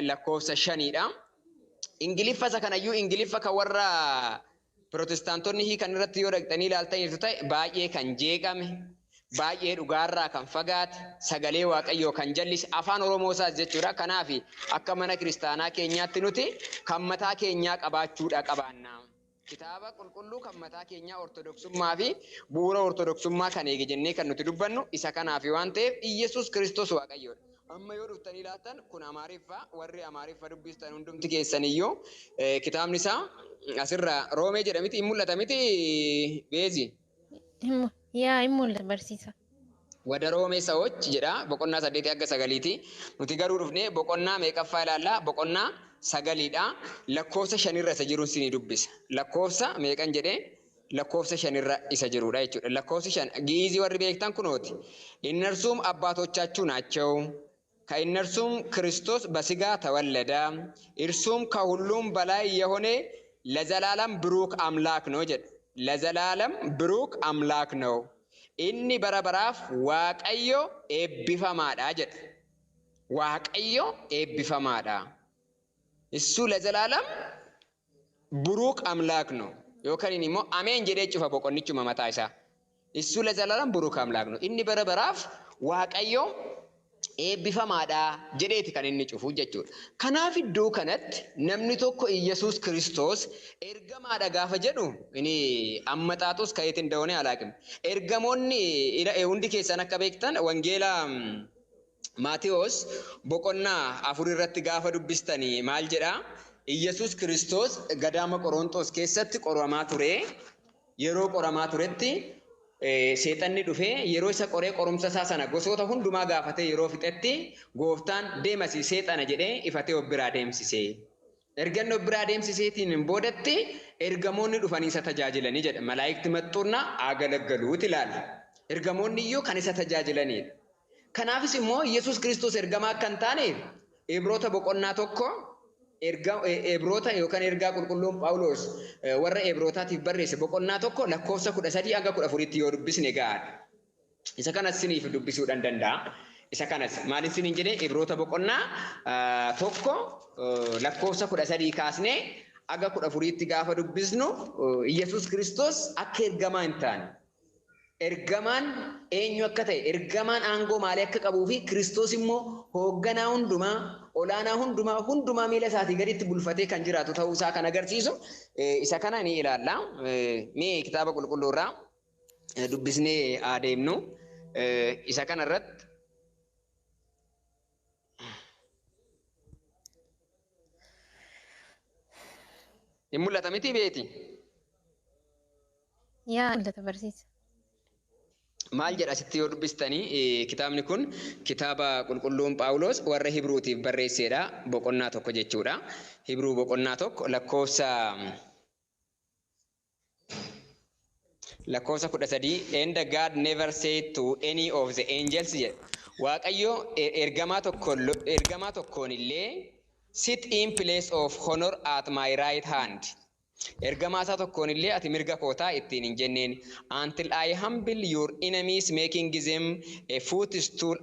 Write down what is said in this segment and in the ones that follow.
lakkoofsa 5dha. Ingiliffa isa kanayyuu Ingiliffa kan warra Pirotestaantonni hiikan irratti yoo dhaqxanii ilaaltaniitu ta'e baay'ee kan jeeqame, baay'ee dhugaarraa kan fagaate, sagalee Waaqayyoo kan jallise afaan Oromoo isaas jechuudha. Kanaaf akka mana kiristaanaa keenyaatti nuti kan mataa keenyaa qabaachuudha qabaanna. Kitaaba qulqulluu kan mataa keenyaa ortodoksummaa fi bu'uura ortodoksummaa kan eege jennee kan nuti dubbannu isa kanaaf waan ta'eef Iyesuus Kiristoos Waaqayyoodha. Amma yoo dhuftanii laatan kun Amaariffaa, warri Amaariffaa dubbistan hundumti keessaniyyuu kitaabni isaa asirra Roomee jedhamiti hin mul'ata miti beezi. Yaa hin mul'ata barsiisa. Wada Roomee Sawoch jedha boqonnaa 8-9. Nuti garuu dhufnee boqonnaa meeqaffaa ilaallaa? Boqonnaa 9dha. Lakkoofsa 5 irra isa jiru isin dubbisa. Lakkoofsa meeqan jedhee? Lakkoofsa 5 irra isa jirudha jechuudha. Lakkoofsi 5 giizii warri beektan kunooti. Innerሱም አባቶቻችሁ ናቸው ከእነርሱም ክርስቶስ በሥጋ ተወለደ እርሱም ከሁሉም በላይ የሆነ ለዘላለም ብሩክ አምላክ ነው ጀደ ለዘላለም ብሩክ አምላክ ነው ኢኒ በረበራፍ ዋቀዮ ኤቢፈማዳ ጀደ ዋቀዮ ኤቢፈማዳ እሱ ለዘላለም ብሩክ አምላክ ነው ዮከኒን ሞ አሜን ጀደ ጭፈ ቦቆንቹ መመታይሳ እሱ ለዘላለም ብሩክ አምላክ ነው ኢኒ በረበራፍ ዋቀዮ eebbifamaadha jedheeti kan inni cufu jechuudha. Kanaaf iddoo kanatti namni tokko Iyesuus Kiristoos ergamaadha gaafa jedhu inni ammaxaatus kayeetiin da'oonee alaaqim. Ergamoonni hundi keessan akka beektan wangeela Maatiyos boqonnaa 4 irratti gaafa dubbistanii maal jedha? Iyesuus Kiristoos gadaama Qorontos keessatti qoramaa ture. Yeroo qoramaa turetti seexanni dhufee yeroo isa qoree qorumsa isaa sana gosoota hundumaa gaafatee yeroo fixetti gooftaan deemasi seexana jedhee ifatee of biraa deemsisee. Erganni of biraa deemsiseetiin boodatti ergamoonni dhufanii isa tajaajilanii jedha. Malaayikti maxxurna agalaggaluuti ilaala. Ergamoonni iyyuu kan isa tajaajilanidha. Kanaafis immoo Iyesuus Kiristoos ergamaa akka hin taaneef Ibroota boqonnaa 1 Ebroota yookaan ergaa qulqulluun Phaawulos warra Ebrootaatiif barreesse boqonnaa 1 lakkoofsa 13-14 yoo dubbisne gaadha. Isa kanas siniif dubbisuudhaan danda'a. Isa kanas maaliif siniin jedhee Ebroota boqonnaa 1 lakkoofsa 13 kaasnee aga 14tti gaafa dubbisnu Iyesuus Kiristoos akka ergamaa hin taane. Ergamaan eenyu akka ta'e, ergamaan aangoo maalii akka qabuu fi Kiristoos immoo hoogganaa hundumaa, olaanaa hundumaa miila isaatii gaditti bulfatee kan jiraatu ta'uu isaa kan agarsiisu isa kana ni ilaalla. Mee kitaaba qulqulluu irraa dubbisnee adeemnu isa kana irratti hin mul'ata miti beeti? Yaa mul'ata barsiisa. Maal jedha asitti yoo dubbistanii kitaabni kun kitaaba qulqulluun Phaawulos warra Hibruutiif barreesseedha boqonnaa 1 jechuudha. Hibruu boqonnaa 1 lakkoofsa 13 and God never said to any of the angels jedha. Waaqayyo ergamaa tokkoon illee sit in place of honor at my right hand. Ergamaa isaa tokkoon illee ati mirga kootaa ittiin hin jenneen until I humble your enemies making them a footstool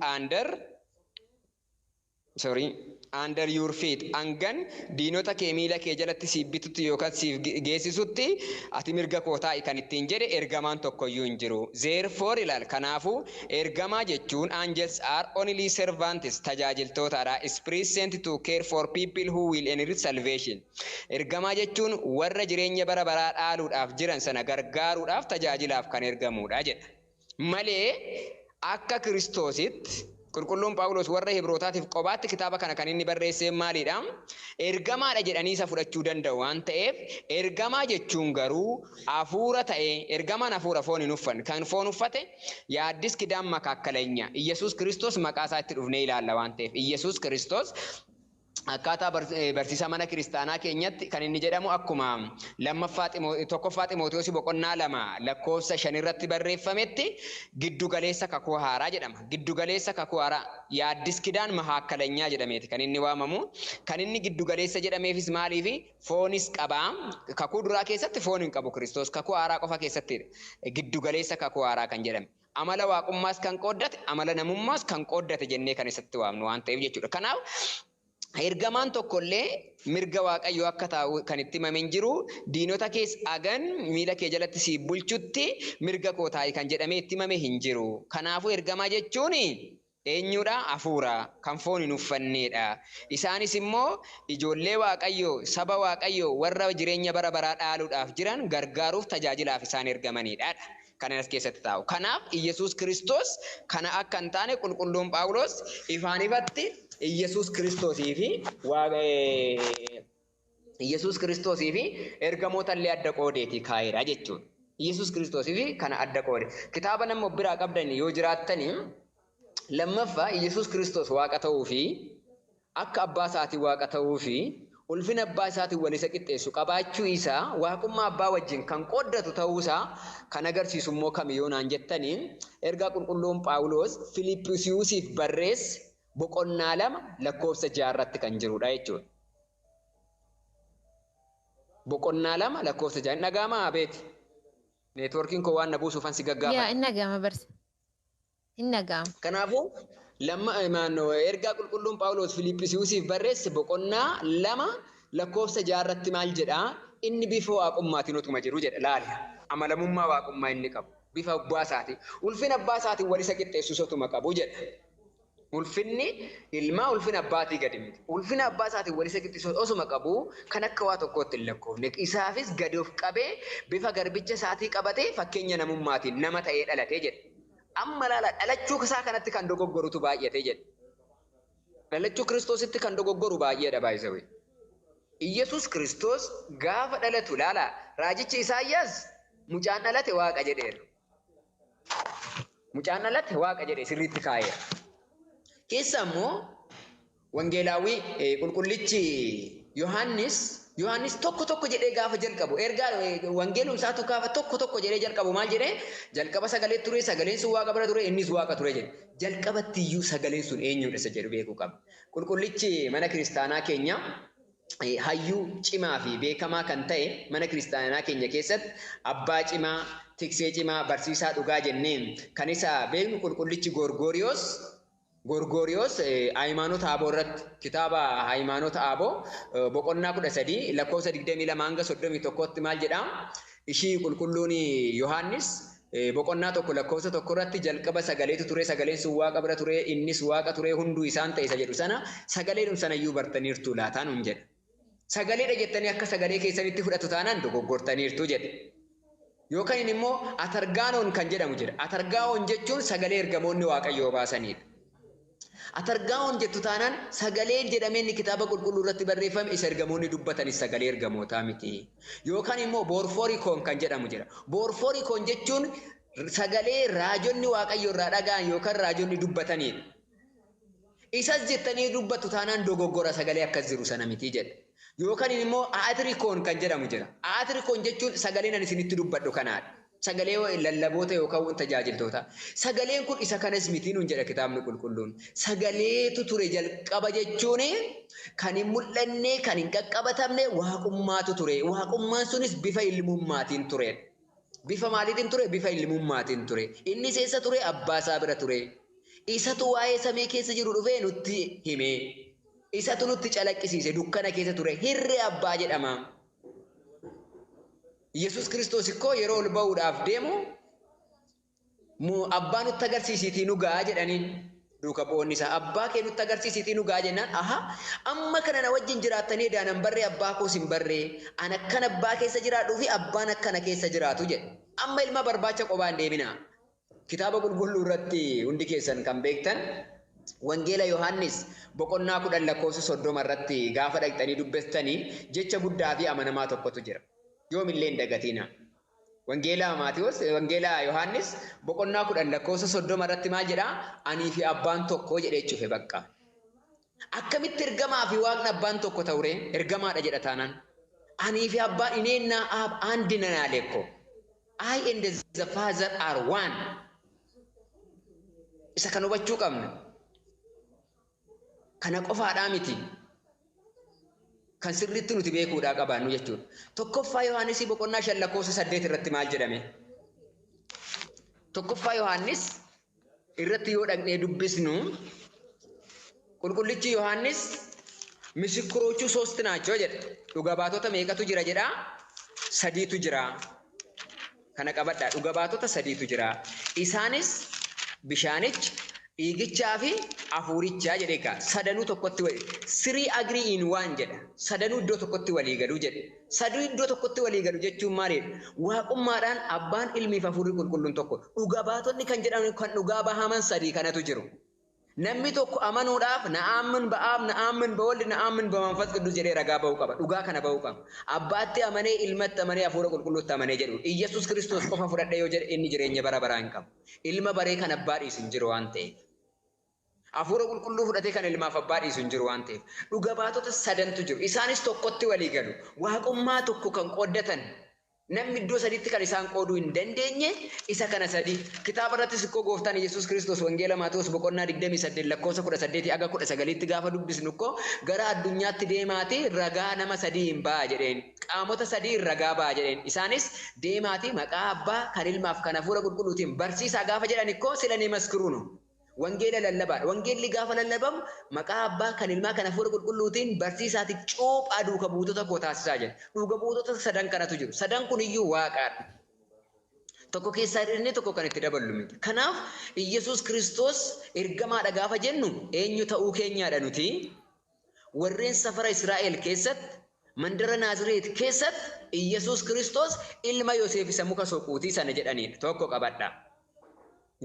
under your feet angan diinota kee miila kee jalatti siif bitutti yookaan siif geessisutti ati mirga kootaa kan ittiin jedhe ergamaan tokkoyyuu hin jiru. Therefore ilaal kanaafuu ergamaa jechuun angels are only servants tajaajiltootaadha is present to care for people who will inherit salvation. Ergamaa jechuun warra jireenya bara baraa dhaaluudhaaf jiran sana gargaaruudhaaf tajaajilaaf kan ergamuudha jedha. Malee akka Kiristoositti qulqulluun Phaawulos warra Hibrootaatiif qobaatti kitaaba kana kan inni barreessee maalidha? Ergamaadha jedhanii isa fudhachuu danda'u waan ta'eef ergamaa jechuun garuu hafuura ta'ee ergamaan hafuura foon hin uffanne kan foon uffate yaaddis kidaan makaakkaleenya Iyesuus Kiristoos maqaa isaa itti dhufnee ilaalla waan ta'eef Iyesuus Kiristoos akkaataa barsiisa mana kiristaanaa keenyatti kan inni jedhamu akkuma tokkoffaa Ximootiyoos boqonnaa 2 lakkoofsa 5 irratti barreeffametti giddugaleessa kakuu haaraa jedhama. Giddugaleessa kakuu haaraa yaaddis kidaan mahaakkaleenya jedhameeti kan inni waamamu. Kan inni giddugaleessa jedhameefis maaliif foonis qaba. Kakuu duraa keessatti foon hin qabu Kiristoos kakuu haaraa qofa keessatti giddugaleessa kakuu haaraa kan jedhame. Amala waaqummaas kan qooddate amala namummaas kan qooddate jennee kan isatti waamnu waan ta'eef jechuudha. Kanaaf Ergamaan tokkollee mirga Waaqayyoo akka taa'u kan itti himame hin jiru. Diinota kees agan miila kee jalatti si bulchutti mirga koo taa'i kan jedhamee itti himame hin jiru. Kanaafuu ergamaa jechuun eenyudha? Hafuura kan foon hin uffanneedha. Isaanis immoo ijoollee Waaqayyoo, saba Waaqayyoo warra jireenya bara baraa dhaaluudhaaf jiran gargaaruuf tajaajilaaf isaan ergamanidha. Kana as keessatti taa'u. Kanaaf Iyyasuus Kiristoos kana akka hin taane qulqulluun Phaawulos ifaan ifatti Iyyasuus Kiristoosii fi ergamoota illee adda qoodeeti kaa'eedha jechuudha. Iyyasuus Kiristoosii fi kana adda qoode. Kitaaba nama biraa qabdan yoo jiraattanii lammaffaa Iyyasuus Kiristoos Waaqa ta'uu fi akka abbaa isaatii Waaqa ta'uu fi ulfina abbaa isaatiin wal isa qixxeessu qabaachuu isaa waaqummaa abbaa wajjin kan qooddatu ta'uu isaa kan agarsiisu immoo kamiyyuu naan jettanii ergaa qulqulluun Phaawulos Filiippisiiyusiif barreesse boqonnaa 2 lakkoofsa 6 irratti kan jirudha jechuudha. Boqonnaa 2 lakkoofsa 6 dhaga'ama abeeti. Neetworkiin koo waan na buusuufan si gaggaafa. Yaa inni dhaga'ama barsa. Inni dhaga'ama. Kanaafuu ergaa qulqulluun Phaawulos Filiippisiiyusiif barreesse boqonnaa 2 lakkoofsa 6 irratti maal jedhaa? Inni bifa waaqummaatiin utuma jiru jedha laali. Amalamummaa waaqummaa inni qabu. Bifa abbaa isaatiin. Ulfina abbaa isaatiin wal isa qixxeessu utuma qabu jedha. Ulfinni ilmaa ulfina abbaatii gadi miti. Ulfina abbaa isaatiin wal isa qixxeessu osuma qabu kan akka waa tokkootti hin lakkoofne. Isaafis gadi of qabee bifa garbicha isaatii qabatee fakkeenya namummaatiin nama ta'ee dhalatee jedha. Amma laala dhalachuu isaa kanatti kan dogoggorutu baay'atee jedha. Dhalachuu Kiristoositti kan dogoggoru baay'eedha baay'isawee. Iyyasuus Kiristoos gaafa dhalatu laala raajichi Isaayyaas mucaan dhalate Waaqa jedheera. Mucaan dhalate Waaqa jedhee sirriitti kaa'eera. Keessa immoo wangeelaawwi qulqullichi Yohaannis tokko jedhee gaafa jalqabu ergaa wangeeluu isaa tokko jedhee jalqabu maal jedhee jalqaba sagalee ture sagaleen sun Waaqa bira ture innis Waaqa ture jedhe. Jalqabatti iyyuu sagaleen sun eenyudha isa jedhu beekuu qaba. Qulqullichi mana kiristaanaa keenya hayyuu cimaa fi beekamaa kan ta'e mana kiristaanaa keenya keessatti abbaa cimaa, tiksee cimaa, barsiisaa dhugaa jenneen kan isa beeknu qulqullichi Gorgoriyoos Hayimaanota Aboo irratti kitaaba Hayimaanota Aboo boqonnaa 13 lakkoofsa 22 hanga 31tti maal jedhaa? Ishii qulqulluun Yohaannis boqonnaa 1 lakkoofsa 1 irratti jalqaba sagaleetu ture sagaleen sun Waaqa bira ture innis Waaqa ture hunduu isaan ta'e isa jedhu sana sagaleedhum sanayyuu bartaniirtu laataan hin jedha. Sagaleedha jettanii akka sagalee keessanitti fudhatu taanaan dogoggortaniirtu jedhe. Yookaan immoo atargaanoon kan jedhamu jira. Atargaanoon jechuun sagalee ergamoonni Waaqayyoo baasanidha. Atargaanoon jettu taanaan sagaleen jedhamee inni kitaaba qulqulluu irratti barreeffame isa ergamoonni dubbatanis sagalee ergamootaa miti. Yookaan immoo boorfoorikoon kan jedhamu jira. Boorfoorikoon jechuun sagalee raajonni Waaqayyoo irraa dhaga'an yookaan raajonni dubbatanidha. Isas jettanii dubbattu taanaan dogoggora sagalee akkas jiru sana miti jedha. Yookaan immoo aatirikoon kan jedhamu jira. Aatirikoon jechuun sagaleen ani isinitti dubbadhu kanaadha. Sagalee lallaboota yookaan tajaajiltoota. Sagaleen kun isa kanas miti nuun jedha kitaabni qulqulluun. Sagaleetu ture jalqaba jechuun kan hin mul'anne kan hin qaqqabatamne waaqummaatu ture. Waaqummaan sunis bifa ilmummaatiin ture. Bifa maaliitiin ture? Bifa ilmummaatiin ture. Inni eessa ture? Abbaa isaa bira ture. Isatu waa'ee samii keessa jiru dhufee nutti hime. Isatu nutti calaqqisiise dukkana keessa ture. Hirree abbaa jedhama. Yesus Kiristoos ikkoo yeroo ol ba'uudhaaf deemu abbaa nutti agarsiisiitii nu ga'a jedhaniin duuka bu'oonni isaa abbaa kee nutti agarsiisiitii nu ga'a jennaan amma kana na wajjin jiraattanii daanan barree abbaa koos hin barree an akkan abbaa keessa jiraadhuu fi abbaan akkana keessa jiraatu jedhe. Amma ilma barbaacha qobaan deemina. Kitaaba qulqulluu irratti hundi keessan kan beektan Wangeela Yohaannis boqonnaa 10 lakkoofsa 30 irratti gaafa dhaqxanii dubbistanii jecha guddaa fi amanamaa tokkotu jira. Yoomillee hin dagatina. Wangeela Yohaannis boqonnaa 10 lakkoofsa 30 irratti maal jedhaa? Anii fi abbaan tokko jedhee cufe bakka. Akkamitti ergamaa fi waaqni abbaan tokko ta'ure ergamaadha jedha taanaan. Anii fi abbaan ineennaa aandi nanaalekko. I and the Father are one. Isa kan hubachuu qabna. Kana qofaadhaa miti. Kan sirriitti nuti beekuudhaa qabaannu jechuudha. Tokkoffaa Yohaannis boqonnaa 5 lakkoofsa 8 irratti maal jedhame? Tokkoffaa Yohaannis irratti yoo dhaqnee dubbisnu qulqullichi Yohaannis ምስክሮቹ ሶስት ናቸው ጀደ dhuga baatota meeqatu jira jedha sadiitu jira kana qabadha dhuga baatota sadiitu jira isaanis bishaanichi dhiigichaa fi hafuurichaa jedhe ka sadanuu tokkotti wali sirii agree in one jedha sadanuu iddoo tokkotti walii galu jedhe saduu iddoo tokkotti walii galu jechuun maalidha waaqummaadhaan abbaan ilmiif hafuurri qulqulluun tokko dhuga baatonni kan jedhaman kan dhugaa bahaman sadii kanatu jiru namni tokko amanuudhaaf na'aamin ba'aaf na'aamin ba'olli na'aamin ba'amanfas qidduus jedhee ragaa ba'uu qaba dhugaa kana ba'uu qaba abbaatti amanee ilmatti amanee hafuura qulqulluutti amanee jedhu Iyyasuus Kiristoos qofa fudhadhee yoo jedhe inni jireenya bara baraa hin qabu ilma baree kan abbaa dhiisu hin jiru waan ta'eef hafuura qulqulluu fudhatee kan ilmaaf abbaa dhiisu hin jiru waan ta'eef dhuga baatota sadantu jiru isaanis tokkotti walii galu waaqummaa tokko kan qooddatan namni iddoo sadiitti kan isaan qooduu hin dandeenye isa kana sadii kitaaba irrattis ikkoo gooftaan Yesuus Kiristoos wangeela Maatewos boqonnaa 28 lakkoofsa 18 aga 19tti gaafa dubbisnu ikkoo gara addunyaatti deemaati ragaa nama sadii hin ba'a jedheen qaamota sadii ragaa ba'a jedheen isaanis deemaati maqaa abbaa kan ilmaaf kan hafuura qulqulluutiin barsiisaa gaafa jedhan ikkoo sila ni maskiruunu wangeela lallabaadha wangeelli gaafa lallabamu maqaa abbaa kan ilmaa kan hafuura qulqulluutiin barsiisaati cuuphaa duuka buutota koo taasisaa jedha dhuga buutota sadan kanatu jiru sadan kun iyyuu waaqaadha tokko keessaa inni tokko kan itti daballu miti kanaaf Iyyasuus Kiristoos ergamaadha gaafa jennu eenyu ta'uu keenyaadha nuti warreen safara Israa'el keessatti mandara Naazreet keessatti Iyyasuus Kiristoos ilma Yoosef isa muka soquutii sana jedhanidha tokko qabadha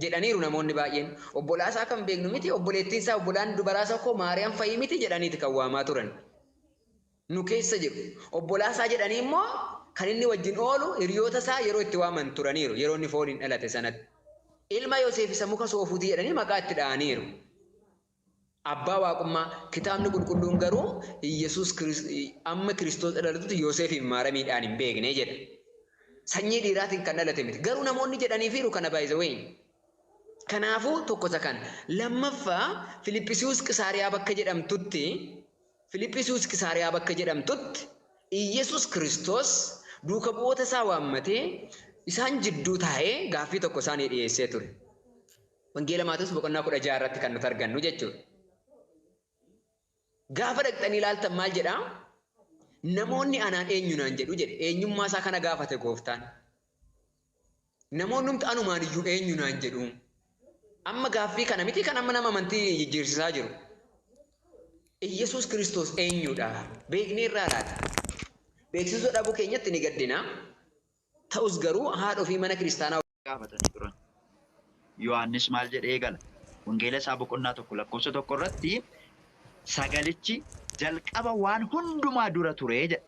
jedhaniiru namoonni baay'een obbolaasaa kan beeknu miti obboleettiin isaa obbolaan dubaraasaa koo Maariyaam fa'i miti jedhaniiti kan waamaa turan nu keessa jiru obbolaasaa jedhanii immoo kan inni wajjin oolu hiriyoota isaa yeroo itti waaman turaniiru yeroo inni fooliin dhalate sanatti ilma Yoosef isa muka soofuutii jedhanii maqaa itti dha'aniiru abbaa waaqummaa kitaabni qulqulluun garuu Iyyasuus amma Kiristoos dhalatutti Yoosefiif Maaramiidhaan hin beekne jedha sanyii dhiiraatiin kan dhalate miti garuu namoonni jedhaniifiiru kana baay'isawee kanaafuu tokkosa kan lammaffaa Filiphisius Qisaariyaa bakka jedhamtutti Iyyasuus Kiristoos duuka bu'oota isaa waammatee isaan jidduu taa'ee gaaffii tokko isaanii dhiyeessee ture wangeela Maatewos boqonnaa 16 irratti kan nuti argannu jechuudha gaafa dhaqxanii ilaaltan maal jedhaa namoonni anaan eenyu naan jedhu jedhe eenyummaa isaa kana gaafate gooftaan namoonni humti anumaan iyyuu eenyu naan jedhu amma gaaffii kana miti kan amma nama amantii jijjiirsisaa jiru Iyyasuus Kiristoos eenyudha beeknee irraa laata beeksisuu dhabuu keenyatti ni gaddina ta'us garuu haadha ofii mana kiristaanaa gaafatanii turan Yohaannis maal jedhee gala wangeela isaa boqonnaa 1 lakkoofsa 1 irratti sagalichi jalqaba waan hundumaa dura ture jedha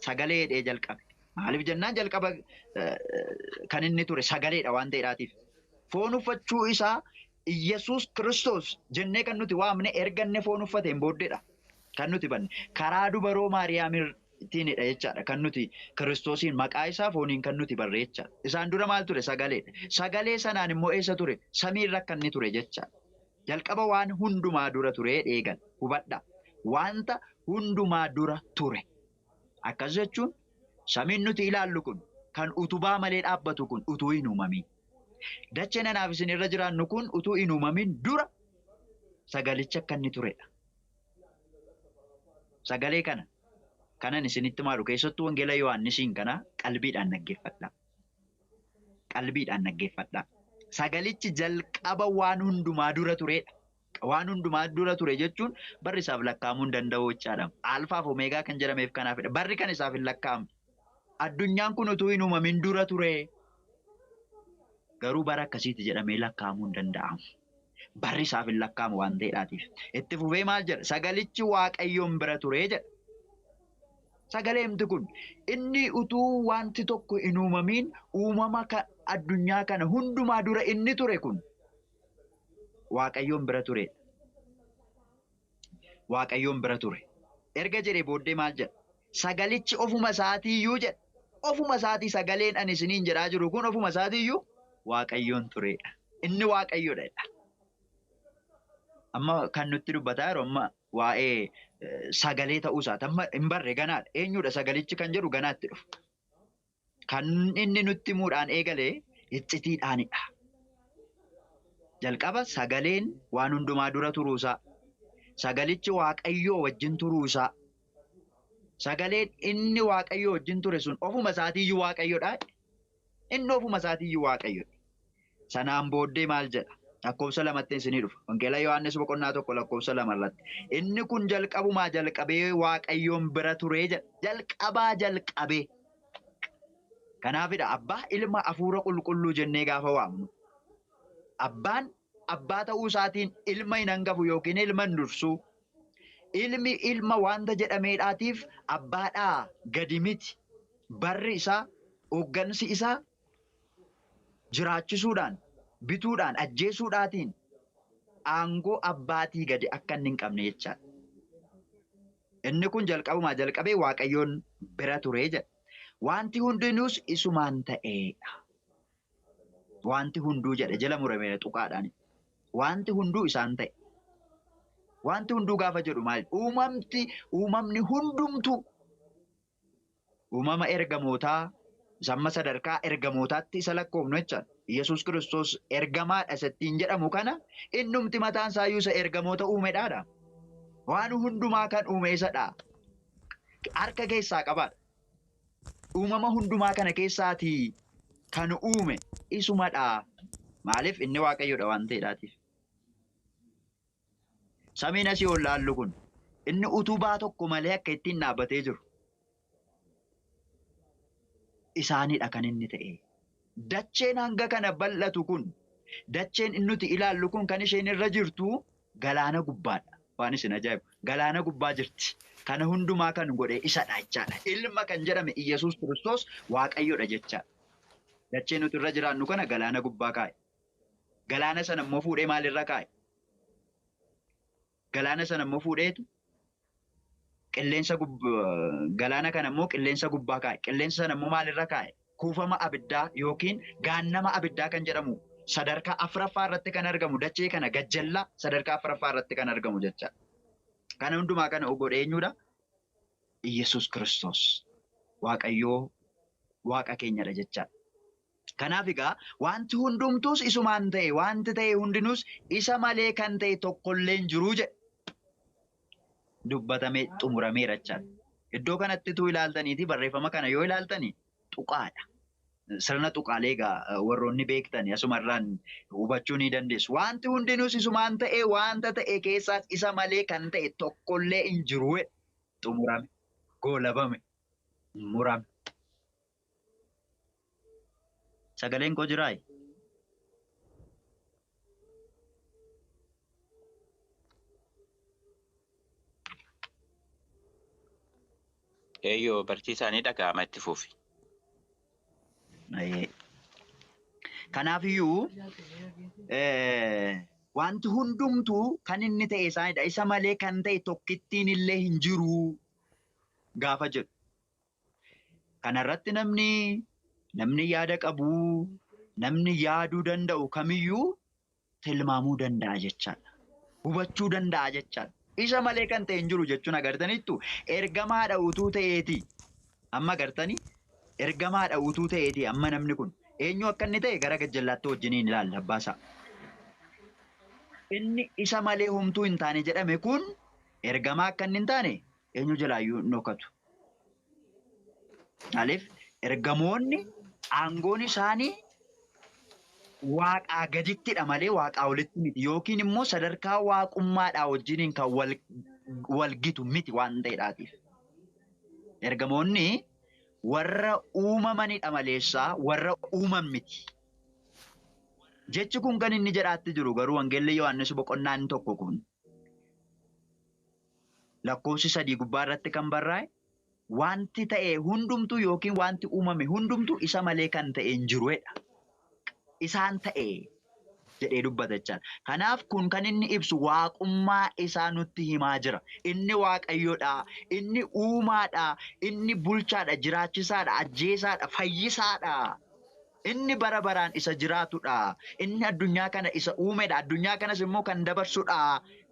sagalee jedhee jalqabe maaliif jennaan jalqaba kan inni ture sagaleedha waan ta'eedhaatiif foon uffachuu isaa Iyyasuus Kiristoos jennee kan nuti waamne erganne foon uffateen booddeedha kan nuti banne karaa dubaroo Maariyaamiitiinidha jechaadha kan nuti Kiristoosiin maqaa isaa fooniin kan nuti barreecha isaan dura maal ture sagaleedha sagalee sanaan immoo eessa ture samiirra kan inni ture jechaadha jalqaba waan hundumaa dura ture eegan hubadha wanta hundumaa dura ture akkas jechuun samiin nuti ilaallu kun kan utubaa malee dhaabbatu kun utuu hin uumamin dachee nanaaf isin irra jiraannu kun utuu hin uumamin dura sagalicha akka inni turedha sagalee kanan isinitti maalu keessattuu wangeela Yohaannisiin kana qalbiidhaan dhaggeeffadha sagalichi jalqaba waan hundumaa dura turedha waan hundumaa dura ture jechuun barri isaaf lakkaa'amuu hin danda'u jechaadha alfaaf omeegaa kan jedhameef kanaafidha barri kan isaaf hin lakkaa'amne addunyaan kun utuu hin uumamin dura ture garuu bara akkasiiti jedhamee lakkaa'amuu hin danda'amu barri isaaf hin lakkaa'amu waan ta'eedhaatiif itti fufee maal jedha sagalichi Waaqayyoon bira ture jedha sagaleemti kun inni utuu wanti tokko hin uumamin uumama addunyaa kana hundumaa dura inni ture kun Waaqayyoon bira ture. Waaqayyoon bira ture. Erga jedhee booddee maal jedha? Sagalichi ofuma isaatiiyyuu jedha. Ofuma isaatii sagaleen ani isiniin jedhaa jiru kun ofuma isaatiiyyuu Waaqayyoon turedha. Inni Waaqayyoodha. Amma kan nutti dubbataa jiru amma waa'ee sagalee ta'uu isaati. Amma hin barre ganaadha. Eenyudha sagalichi kan jedhu ganaatti dhufu. Kan inni nutti himuudhaan eegalee iccitiidhaanidha. Jalqaba sagaleen waan hundumaa dura turuusaa Sagalichi Waaqayyoo wajjin turuu isaa. Sagaleen inni Waaqayyoo wajjin ture sun ofuma isaatiiyyuu Waaqayyoodha. Inni ofuma isaatiiyyuu Waaqayyoodha. Sanaan booddee maal jedha? Lakkoofsa lamatti isinii dhufa. Wangeela Yohaannis boqonnaa 1 lakkoofsa 2 irratti. Inni kun jalqabumaa jalqabee Waaqayyoon bira turee jedha. Jalqabaa jalqabee. Kanaafidha abbaa ilma hafuura qulqulluu jennee gaafa waamnu. Abbaan abbaa ta'uu isaatiin ilma hin hangafu yookiin ilma hin dursu. Ilmi ilma wanta jedhameedhaatiif abbaadhaa gadi miti. Barri isaa, hooggansi isaa jiraachisuudhaan, bituudhaan, ajjeesuudhaatiin aangoo abbaatii gadi akka inni hin qabne jechaadha. Inni kun jalqabumaa jalqabee Waaqayyoon bira turee jedha. Wanti hundinuus isumaan ta'eedha. Wanti hunduu jedhe jala murameera tuqaadhaan. Wanti hunduu isaan ta'e. Wanti hunduu gaafa jedhu maali? Uumamni hundumtu uumama ergamootaa samma sadarkaa ergamootaatti isa lakkoofnu jechaadha. Yesuus Kiristoos ergamaadha isattiin jedhamu kana innumti mataan isaayyuu isa ergamoota uumedhaadha. Waan hundumaa kan uume isadha. Harka keessaa qabaadha. Uumama hundumaa kana keessaatii kan uume isumadha. Maaliif inni Waaqayyoodha waan ta'eedhaatiif. Samiin asii ol laallu kun inni utubaa tokko malee akka ittiin dhaabbatee jiru. Isaanidha kan inni ta'e. Dacheen hanga kana bal'atu kun, dacheen inni nuti ilaallu kun kan isheen irra jirtu galaana gubbaadha. Waan isin ajaa'ibu. Galaana gubbaa jirti. Kana hundumaa kan godhe isadha jechaadha. Ilma kan jedhame Iyyasuus Kiristoos Waaqayyoodha jechaadha. Dacheen nuti irra jiraannu kana galaana gubbaa kaa'e. Galaana sana immoo fuudhee maalirra kaa'e? Galaana sana immoo fuudheetu galaana kana immoo qilleensa gubbaa kaa'e. Qilleensa sana immoo maalirra kaa'e? Kuufama abiddaa yookiin gaannama abiddaa kan jedhamu sadarkaa afuraffaa irratti kan argamu dachee kana gajjallaa sadarkaa afuraffaa irratti kan argamu jechaadha. Kana hundumaa kana godhe eenyudha? Iyyasuus Kiristoos. Waaqayyoo Waaqa keenyadha jechaadha. Kanaaf egaa wanti hundumtuus isumaan ta'e, wanti ta'e hundinuus isa malee kan ta'e tokkollee hin jiru jedhe. Dubbatamee xumurameera jechaadha. Iddoo kanatti tuu ilaaltaniiti barreeffama kana yoo ilaaltani tuqaadha. Sirna tuqaalee egaa warroonni beektani asumarraan hubachuu ni dandeessu. Wanti hundinuus isumaan ta'e, wanta ta'e keessaas isa malee kan ta'e tokkollee hin jiru jedhe. Xumurame, goolabame, murame. Sagaleen koo jiraayi? Eeyyoo barsiisaanii dhaga'ama itti fufi. Kanaafiyyuu wanti hundumtuu kan inni ta'e isaanidha. Isa malee kan ta'e tokkittiin illee hin jiru gaafa jedhu. Kanarratti namni yaada qabu, namni yaaduu danda'u kamiyyuu tilmaamuu danda'a jechaadha. Hubachuu danda'a jechaadha. Isa malee kan ta'e hin jiru jechuun agartaniittu ergamaadha utuu ta'eeti. Amma agartanii ergamaadha utuu ta'eeti amma namni kun eenyu akka inni ta'e gara gajjallaatti wajjiniin ilaalla abbaasaa. Inni isa malee homtuu hin taane jedhame kun ergamaa akka inni hin taane eenyu jalaayyuu hin dhokatu. Maaliif ergamoonni aangoon isaanii waaqaa gadittidha malee waaqaa olitti miti yookiin immoo sadarkaa waaqummaadhaa wajjiniin kan wal gitu miti waan ta'eedhaatiif. Ergamoonni warra uumamanidha maleessaa warra uuman miti. Jechi kun kan inni jedhaatti jiru garuu wangeelli Yohaannis boqonnaan tokko kun lakkoofsi 3 gubbaa irratti kan barraa'e wanti ta'e hundumtuu yookiin wanti uumame hundumtuu isa malee kan ta'e hin jiruudha. Isaan ta'e jedhee dubbata jechaadha. Kanaaf kun kan inni ibsu waaqummaa isaa nutti himaa jira. Inni Waaqayyoodha, inni uumaadha, inni bulchaadha, jiraachisaadha, ajjeesaadha, fayyisaadha. Inni bara baraan isa jiraatudha. Inni addunyaa kana isa uumedha. Addunyaa kanas immoo kan dabarsudha.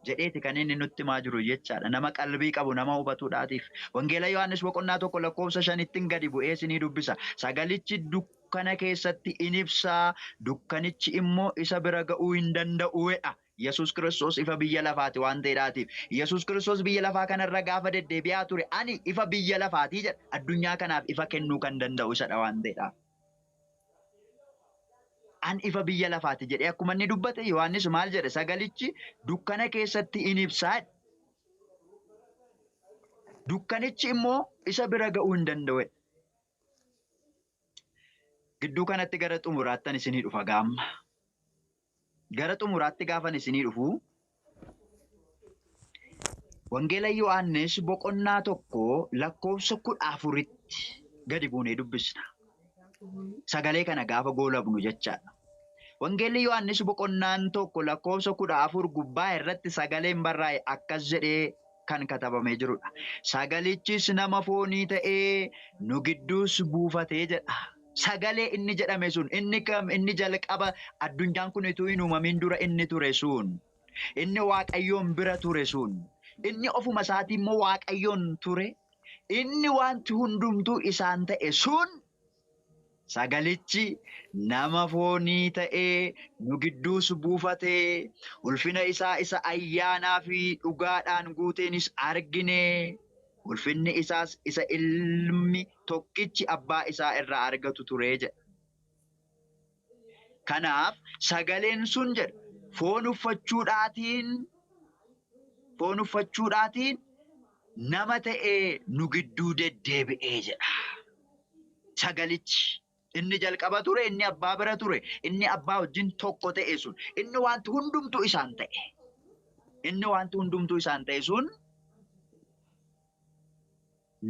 Jedheeti kan inni nutti himaa jiru jechaadha. Nama qalbii qabu, nama hubatuudhaatiif. Wangeela Yohaannis boqonnaa 1 lakkoofsa 5 gadi bu'ee isinii dubbisa. Sagalichi dukkana keessatti in ibsaa, dukkanichi immoo isa bira ga'uu hin danda'uudha. Yesus Kiristoos ifa biyya lafaati waan ta'eedhaatiif. Yesus Kiristoos biyya lafaa kanarra gaafa deddeebi'aa ture ani ifa biyya lafaatii jedha. Addunyaa kanaaf ifa kennuu kan danda'u isadha waan ta'eedhaaf. An ifa biyya lafaati jedhee akkuma inni dubbate Yohaannis maal jedhe sagalichi dukkana keessatti in ibsaa. Dukkanichi immoo isa bira ga'uu hin danda'u. Gidduu kanatti gara xumuraattan isinii dhufa gaamma. Gara xumuraatti gaafan isinii dhufu Wangeela Yohaannis boqonnaa 1 lakkoofsa 14tti gadi buunee dubbisna. Sagalee kana gaafa goolabnu jechaadha. Wangeelli Yohaannis boqonnaan 1 lakkoofsa 14 gubbaa irratti sagaleen barraa'e akkas jedhee kan katabamee jirudha. Sagalichis nama foonii ta'ee nu gidduus buufatee jedha. Sagalee inni jedhame sun inni jalqaba addunyaan kun utuu hin uumamin dura inni ture sun. Inni Waaqayyoon bira ture sun. Inni ofuma isaatii immoo Waaqayyoon ture. Inni wanti hundumtuu isaan ta'e sun. Sagalichi nama foonii ta'ee nu gidduus buufatee ulfina isaa isa ayyaanaa fi dhugaadhaan guuteenis argine. Ulfinni isaas isa ilmi tokkichi abbaa isaa irraa argatu ture jedha. Kanaaf sagaleen sun jedha foon uffachuudhaatiin nama ta'ee nu gidduu deddeebi'ee jedha. Sagalichi inni jalqaba ture, inni abbaa bira ture, inni abbaa wajjin tokko ta'e sun, inni wanti hundumtuu isaan ta'e sun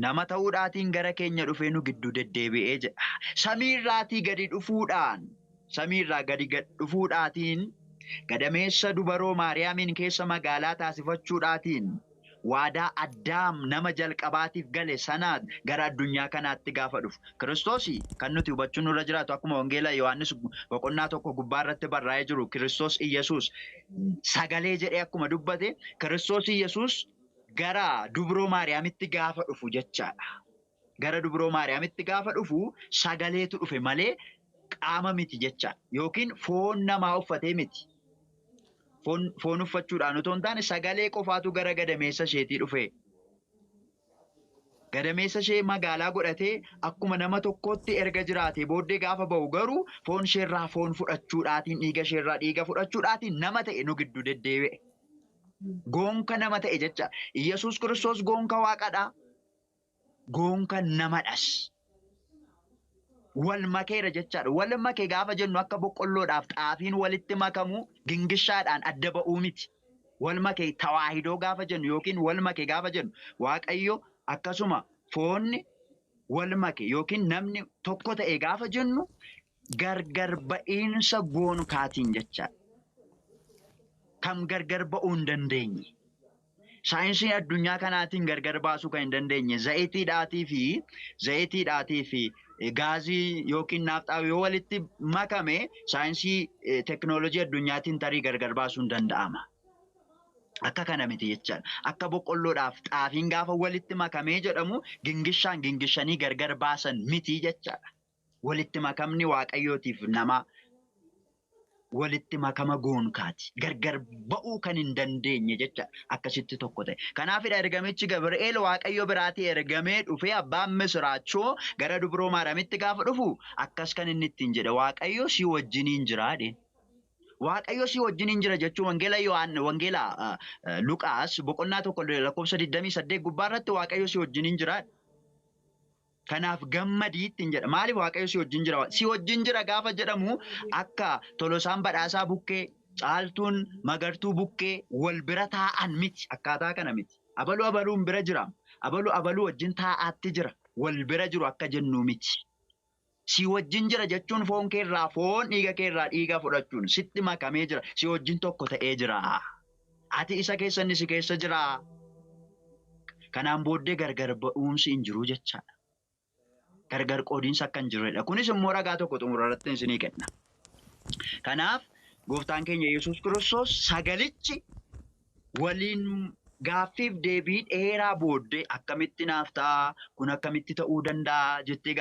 nama ta'uudhaatiin gara keenya dhufee nu gidduu deddeebi'ee jedha. Samiirraatii gadi dhufuudhaatiin gadameessa dubaroo Maariyaamiin keessa magaalaa taasifachuudhaatiin waadaa Addaam nama jalqabaatiif gale sanaa gara addunyaa kanaatti gaafa dhufu. Kiristoos kan nuti hubachuun nurra jiraatu akkuma Wangeela Yohaannis boqonnaa 1 gubbaa irratti barraa'ee jiru Kiristoos Iyyasuus sagalee jedhee akkuma dubbate Kiristoos Iyyasuus gara dubroo Maariyaamitti gaafa dhufu jechaadha. Gara dubroo Maariyaamitti gaafa dhufu sagaleetu dhufe malee qaama miti jechaadha. Yookiin foon namaa uffatee miti. Foon uffachuudhaan otoo hin taane sagalee qofaatu gara gadameessa isheetii dhufe. Gadameessa ishee magaalaa godhatee akkuma nama tokkootti erga jiraatee booddee gaafa ba'u garuu foon isheerraa foon fudhachuudhaatiin dhiiga isheerraa dhiiga fudhachuudhaatiin nama ta'e nu gidduu deddeebi'e. Goonka nama ta'e jecha. Iyyasuus Kiristoos goonka waaqadha. Goonka namadhas. Wal makeera jechaadha. Wal makee gaafa jennu akka boqqolloodhaaf xaafiin walitti makamu gingishaadhaan adda ba'uu miti. Wal makee tawaahidoo gaafa jennu yookiin wal makee gaafa jennu Waaqayyo akkasuma foonni wal makee yookiin namni tokko ta'e gaafa jennu gargar ba'iinsa goonkaatiin jechaadha. Kam gargar ba'uu hin dandeenye. Saayinsiin addunyaa kanaatiin gargar baasuu kan hin dandeenye zayitiidhaatii fi gaazii yookiin naafxaa yoo walitti makame saayinsii teknoolojii addunyaatiin tarii gargar baasuun danda'ama. Akka kana miti jechaadha. Akka boqqolloodhaaf xaafiin gaafa walitti makamee jedhamu gingishanii gargar baasan miti jechaadha. Walitti makamni Waaqayyootiif nama walitti makama goonkaati. Gargar ba'uu kan hin dandeenye jecha akkasitti tokko ta'e. Kanaafidha ergamichi Gabri'eel Waaqayyo biraatii ergamee dhufee abbaan misiraachoo gara dubroo Maariyaamitti gaafa dhufu akkas kan inni ittiin jedhe Waaqayyo si wajjiniin jiraadhe. Waaqayyo si wajjiniin jira jechuun Wangeela Luqaas boqonnaa 1 lakkoofsa 28 gubbaa irratti Waaqayyo si wajjiniin jiraadhe. Kanaaf gammadii ittiin jedha. Maaliif Waaqayyo si wajjin jira? Si wajjin jira gaafa jedhamu akka Tolosaan badhaasaa bukkee, Caaltuun magartuu bukkee wal bira taa'an miti. Akkaataa kana miti. Abaluun bira jira. Abaluu wajjin taa'aatti jira. Wal bira jiru akka jennu miti. Si wajjin jira jechuun foon keerraa foon dhiiga keerraa dhiiga fudhachuun sitti makamee jira. Si wajjin tokko ta'ee jira. Ati isa keessa inni si keessa jira. Kanaan booddee gargar ba'uumsi hin jiru jechaadha. Gargar qoodiinsa akka hin jirredha. Kunis immoo ragaa tokko xumura irratti isinii kenna. Kanaaf gooftaan keenya Yesuus Kiristoos sagalichi waliin gaaffiif deebii dheeraa booddee akkamitti naaf ta'a? Kun akkamitti ta'uu danda'a? Jettee